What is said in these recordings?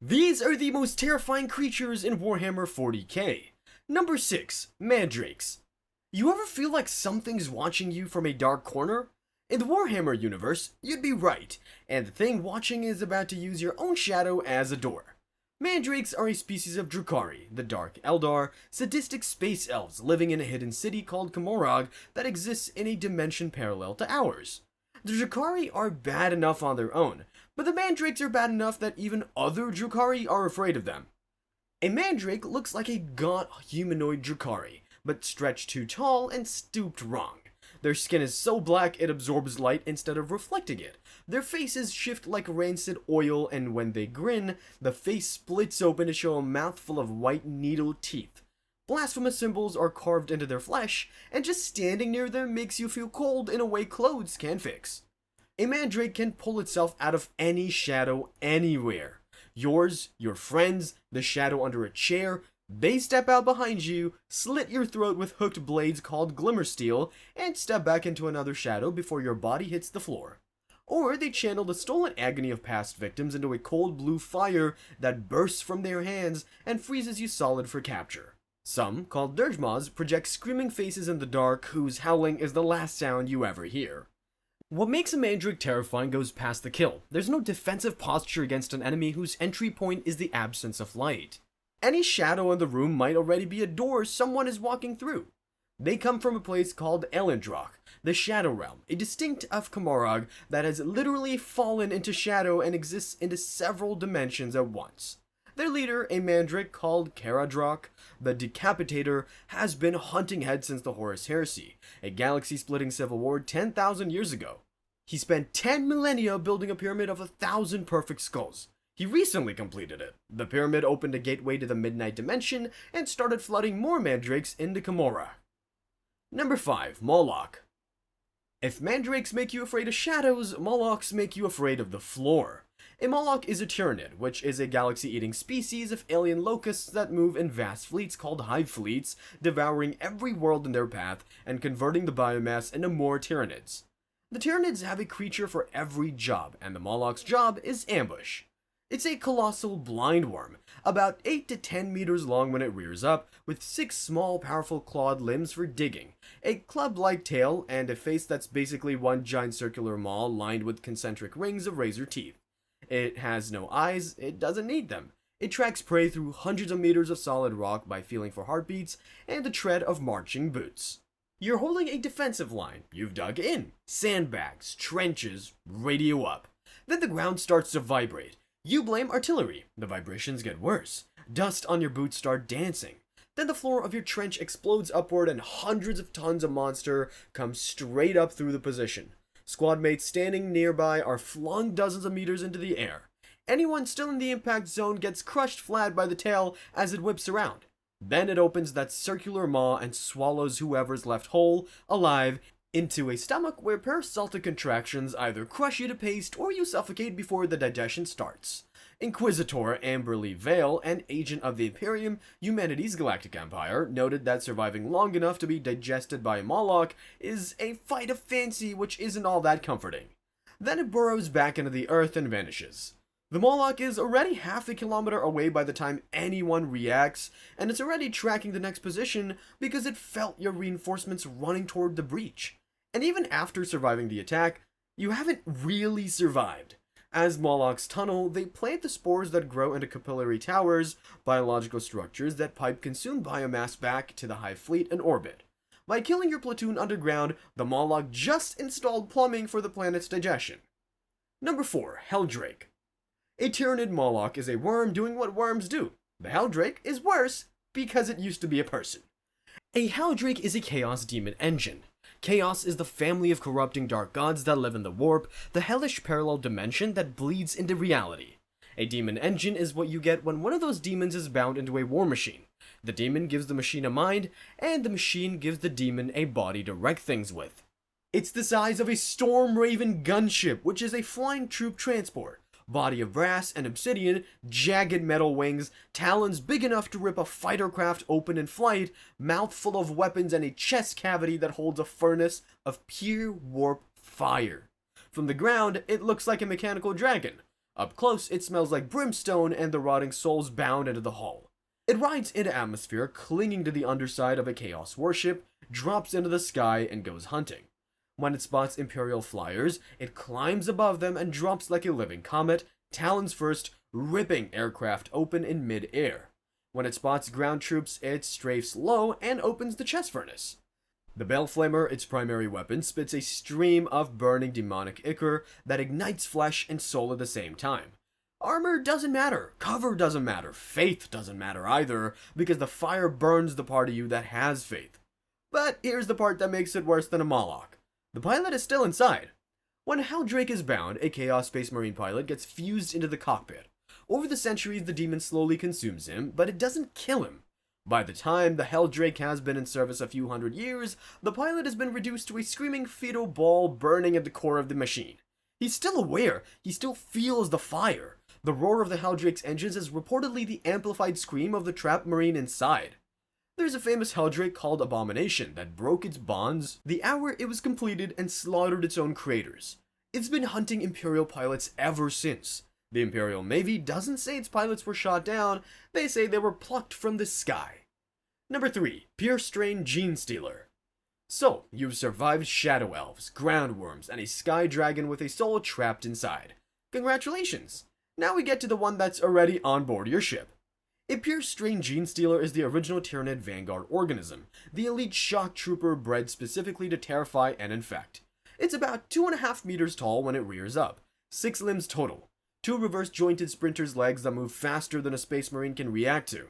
These are the most terrifying creatures in Warhammer 40k. Number 6. Mandrakes. You ever feel like something's watching you from a dark corner? In the Warhammer universe, you'd be right, and the thing watching is about to use your own shadow as a door. Mandrakes are a species of Drukhari, the Dark Eldar, sadistic space elves living in a hidden city called Molloc that exists in a dimension parallel to ours. The Drukhari are bad enough on their own, but the Mandrakes are bad enough that even other Drukhari are afraid of them. A Mandrake looks like a gaunt humanoid Drukhari, but stretched too tall and stooped wrong. Their skin is so black it absorbs light instead of reflecting it. Their faces shift like rancid oil, and when they grin, the face splits open to show a mouthful of white needle teeth. Blasphemous symbols are carved into their flesh, and just standing near them makes you feel cold in a way clothes can fix. A Mandrake can pull itself out of any shadow anywhere. Yours, your friends, the shadow under a chair. They step out behind you, slit your throat with hooked blades called glimmer steel, and step back into another shadow before your body hits the floor. Or they channel the stolen agony of past victims into a cold blue fire that bursts from their hands and freezes you solid for capture. Some, called Dirgemoths, project screaming faces in the dark whose howling is the last sound you ever hear. What makes a Mandrake terrifying goes past the kill. There's no defensive posture against an enemy whose entry point is the absence of light. Any shadow in the room might already be a door someone is walking through. They come from a place called Elendrock, the Shadow Realm, a distinct of Camargue that has literally fallen into shadow and exists into several dimensions at once. Their leader, a Mandrake called Caradrock, the Decapitator, has been hunting heads since the Horus Heresy, a galaxy-splitting civil war 10,000 years ago. He spent 10 millennia building a pyramid of 1,000 perfect skulls. He recently completed it. The pyramid opened a gateway to the Midnight Dimension and started flooding more Mandrakes into Camorra. Number 5. Molloc. If Mandrakes make you afraid of shadows, Mollocs make you afraid of the floor. A Molloc is a Tyranid, which is a galaxy-eating species of alien locusts that move in vast fleets called hive fleets, devouring every world in their path and converting the biomass into more Tyranids. The Tyranids have a creature for every job, and the Molloc's job is ambush. It's a colossal blind worm, about 8 to 10 meters long when it rears up, with 6 small powerful clawed limbs for digging, a club-like tail, and a face that's basically one giant circular maw lined with concentric rings of razor teeth. It has no eyes, it doesn't need them. It tracks prey through hundreds of meters of solid rock by feeling for heartbeats and the tread of marching boots. You're holding a defensive line. You've dug in. Sandbags, trenches, radio up. Then the ground starts to vibrate. You blame artillery. The vibrations get worse. Dust on your boots start dancing. Then the floor of your trench explodes upward and hundreds of tons of monster come straight up through the position. Squad mates standing nearby are flung dozens of meters into the air. Anyone still in the impact zone gets crushed flat by the tail as it whips around. Then it opens that circular maw and swallows whoever's left whole, alive, into a stomach where peristaltic contractions either crush you to paste or you suffocate before the digestion starts. Inquisitor Amberly Vale, an agent of the Imperium, humanity's galactic empire, noted that surviving long enough to be digested by a Molloc is a fight of fancy which isn't all that comforting. Then it burrows back into the earth and vanishes. The Molloc is already half a kilometer away by the time anyone reacts, and it's already tracking the next position because it felt your reinforcements running toward the breach. And even after surviving the attack, you haven't really survived. As Mollocs tunnel, they plant the spores that grow into capillary towers, biological structures that pipe consumed biomass back to the hive fleet in orbit. By killing your platoon underground, the Molloc just installed plumbing for the planet's digestion. Number 4. Helldrake. A Tyranid Molloc is a worm doing what worms do. The Helldrake is worse because it used to be a person. A Helldrake is a Chaos Demon engine. Chaos is the family of corrupting dark gods that live in the warp, the hellish parallel dimension that bleeds into reality. A demon engine is what you get when one of those demons is bound into a war machine. The demon gives the machine a mind, and the machine gives the demon a body to wreck things with. It's the size of a Storm Raven gunship, which is a flying troop transport. Body of brass and obsidian, jagged metal wings, talons big enough to rip a fighter craft open in flight, mouth full of weapons, and a chest cavity that holds a furnace of pure warp fire. From the ground, it looks like a mechanical dragon. Up close, it smells like brimstone and the rotting souls bound into the hull. It rides into atmosphere, clinging to the underside of a Chaos warship, drops into the sky, and goes hunting. When it spots Imperial flyers, it climbs above them and drops like a living comet, talons first, ripping aircraft open in mid-air. When it spots ground troops, it strafes low and opens the chest furnace. The Baleflamer, its primary weapon, spits a stream of burning demonic ichor that ignites flesh and soul at the same time. Armor doesn't matter, cover doesn't matter, faith doesn't matter either, because the fire burns the part of you that has faith. But here's the part that makes it worse than a Molloc. The pilot is still inside. When Mandrake is bound, a Chaos Space Marine pilot gets fused into the cockpit. Over the centuries, the demon slowly consumes him, but it doesn't kill him. By the time the Heldrake has been in service a few hundred years, the pilot has been reduced to a screaming fetal ball burning at the core of the machine. He's still aware, he still feels the fire. The roar of the Heldrake's engines is reportedly the amplified scream of the trapped Marine inside. There's a famous Heldrake called Abomination that broke its bonds the hour it was completed and slaughtered its own creators. It's been hunting Imperial pilots ever since. The Imperial Navy doesn't say its pilots were shot down, they say they were plucked from the sky. Number 3. Purestrain Genestealer. So, you've survived Shadow Elves, Ground Worms, and a Sky Dragon with a soul trapped inside. Congratulations! Now we get to the one that's already on board your ship. A Purestrain Genestealer is the original Tyranid Vanguard organism, the elite shock trooper bred specifically to terrify and infect. It's about 2.5 meters tall when it rears up, 6 limbs total. 2 reverse-jointed sprinter's legs that move faster than a Space Marine can react to.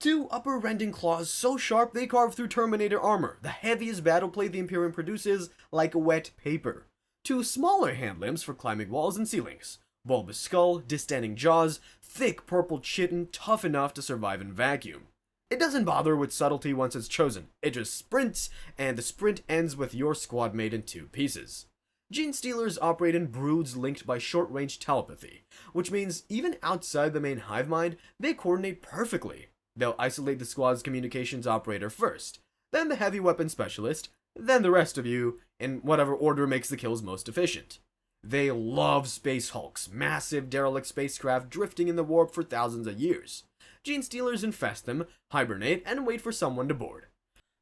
2 upper-rending claws so sharp they carve through Terminator armor, the heaviest battleplate the Imperium produces, like wet paper. 2 smaller hand limbs for climbing walls and ceilings. Bulbous skull, distending jaws, thick purple chitin tough enough to survive in vacuum. It doesn't bother with subtlety once it's chosen, it just sprints, and the sprint ends with your squad mate in 2 pieces. Genestealers operate in broods linked by short-range telepathy, which means even outside the main hive mind, they coordinate perfectly. They'll isolate the squad's communications operator first, then the heavy weapon specialist, then the rest of you, in whatever order makes the kills most efficient. They love space hulks, massive derelict spacecraft drifting in the warp for thousands of years. Genestealers infest them, hibernate, and wait for someone to board.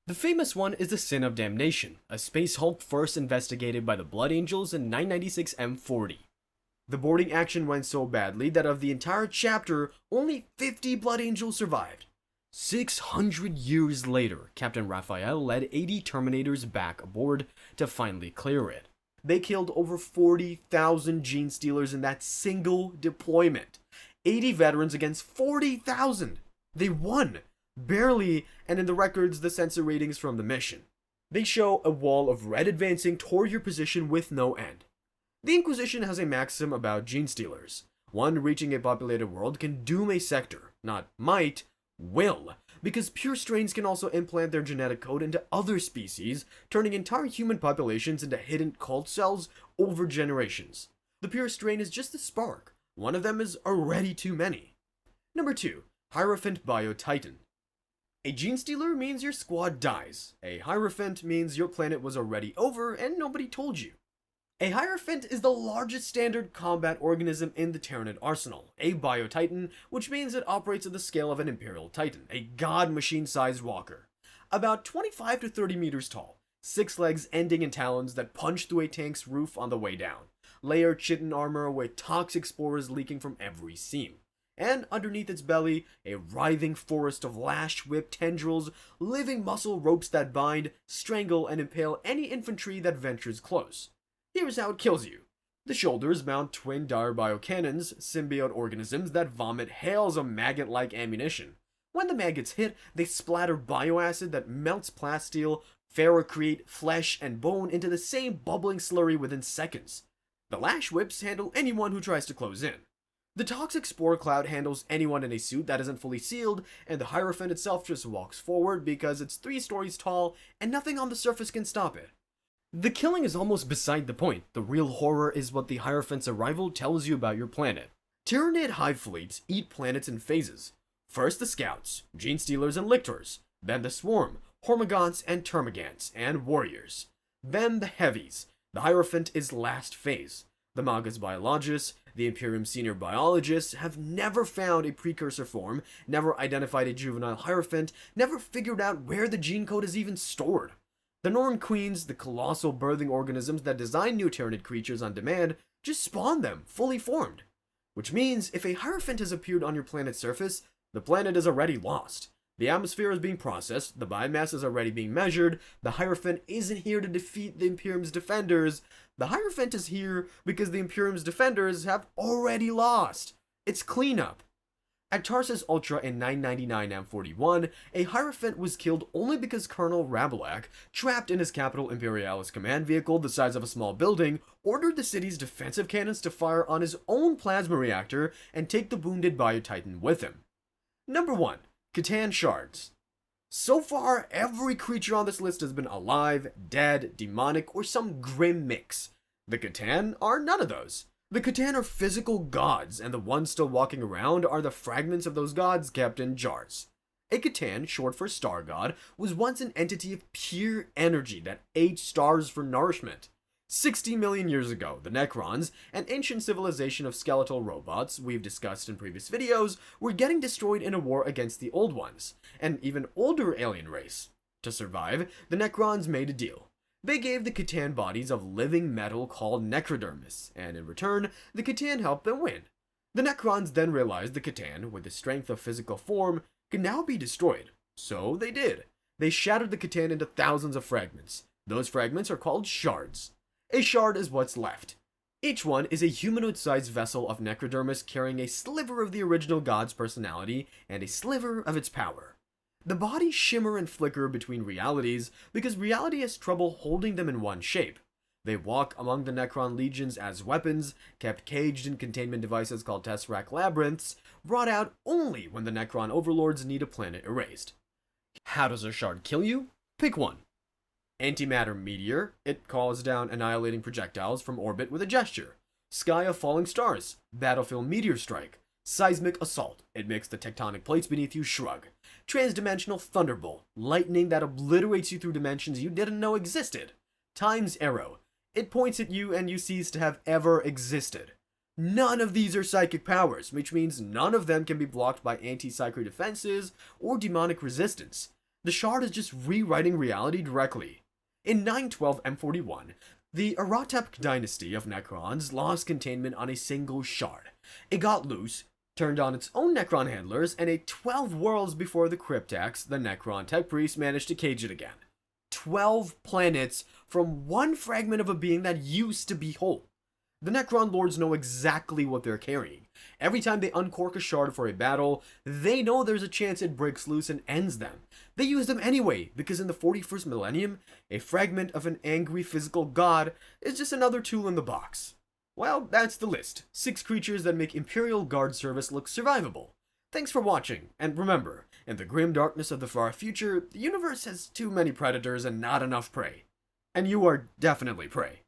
The famous one is the Sin of Damnation, a space hulk first investigated by the Blood Angels in 996 M40. The boarding action went so badly that of the entire chapter, only 50 Blood Angels survived. 600 years later, Captain Raphael led 80 Terminators back aboard to finally clear it. They killed over 40,000 Genestealers in that single deployment. 80 veterans against 40,000! They won! Barely, and in the records, the sensor ratings from the mission. They show a wall of red advancing toward your position with no end. The Inquisition has a maxim about Genestealers. One reaching a populated world can doom a sector, not might, will, because Purestrains can also implant their genetic code into other species, turning entire human populations into hidden cult cells over generations. The Purestrain is just a spark. One of them is already too many. Number 2. Hierophant Biotitan. A Genestealer means your squad dies. A Hierophant means your planet was already over and nobody told you. A Hierophant is the largest standard combat organism in the Tyranid arsenal, a Biotitan, which means it operates at the scale of an Imperial Titan, a god machine-sized walker. About 25 to 30 meters tall, 6 legs ending in talons that punch through a tank's roof on the way down, layered chitin armor with toxic spores leaking from every seam. And underneath its belly, a writhing forest of lash whip tendrils, living muscle ropes that bind, strangle, and impale any infantry that ventures close. Here's how it kills you. The shoulders mount twin dire biocannons, symbiote organisms that vomit hails of maggot-like ammunition. When the maggots hit, they splatter bioacid that melts plasteel, ferrocrete, flesh, and bone into the same bubbling slurry within seconds. The lash whips handle anyone who tries to close in. The toxic spore cloud handles anyone in a suit that isn't fully sealed, and the Hierophant itself just walks forward because it's 3 stories tall and nothing on the surface can stop it. The killing is almost beside the point. The real horror is what the Hierophant's arrival tells you about your planet. Tyranid hive fleets eat planets in phases. First the scouts, Genestealers and lictors, then the swarm, hormagaunts and termagants, and warriors. Then the heavies. The Hierophant is last phase. The manga's biologists, the Imperium's senior biologists, have never found a precursor form, never identified a juvenile Hierophant, never figured out where the gene code is even stored. The Norn Queens, the colossal birthing organisms that design new Tyranid creatures on demand, just spawn them, fully formed. Which means, if a Hierophant has appeared on your planet's surface, the planet is already lost. The atmosphere is being processed, the biomass is already being measured, the Hierophant isn't here to defeat the Imperium's defenders. The Hierophant is here because the Imperium's defenders have already lost. It's cleanup. At Tarsus Ultra in 999 M41, a Hierophant was killed only because Colonel Rabalak, trapped in his Capital Imperialis command vehicle the size of a small building, ordered the city's defensive cannons to fire on his own plasma reactor and take the wounded biotitan with him. Number 1. Catan Shards. So far, every creature on this list has been alive, dead, demonic, or some grim mix. The Catan are none of those. The Catan are physical gods, and the ones still walking around are the fragments of those gods kept in jars. A Catan, short for star god, was once an entity of pure energy that ate stars for nourishment. 60 million years ago, the Necrons, an ancient civilization of skeletal robots we've discussed in previous videos, were getting destroyed in a war against the Old Ones, an even older alien race. To survive, the Necrons made a deal. They gave the Catan bodies of living metal called necrodermis, and in return, the Catan helped them win. The Necrons then realized the Catan, with the strength of physical form, could now be destroyed. So they did. They shattered the Catan into thousands of fragments. Those fragments are called shards. A shard is what's left. Each one is a humanoid-sized vessel of necrodermis carrying a sliver of the original god's personality and a sliver of its power. The bodies shimmer and flicker between realities because reality has trouble holding them in one shape. They walk among the Necron legions as weapons, kept caged in containment devices called Tesseract labyrinths, brought out only when the Necron overlords need a planet erased. How does a shard kill you? Pick one. Antimatter meteor, it calls down annihilating projectiles from orbit with a gesture. Sky of falling stars, battlefield meteor strike. Seismic assault, it makes the tectonic plates beneath you shrug. Transdimensional thunderbolt, lightning that obliterates you through dimensions you didn't know existed. Time's arrow, it points at you and you cease to have ever existed. None of these are psychic powers, which means none of them can be blocked by anti-psychic defenses or demonic resistance. The shard is just rewriting reality directly. In 912 M41, the Aratep dynasty of Necrons lost containment on a single shard. It got loose, turned on its own Necron handlers, and 12 worlds before the Cryptax, the Necron tech priest, managed to cage it again. 12 planets from one fragment of a being that used to be whole. The Necron lords know exactly what they're carrying. Every time they uncork a shard for a battle, they know there's a chance it breaks loose and ends them. They use them anyway, because in the 41st millennium, a fragment of an angry physical god is just another tool in the box. Well, that's the list. 6 creatures that make Imperial Guard service look survivable. Thanks for watching, and remember, in the grim darkness of the far future, the universe has too many predators and not enough prey. And you are definitely prey.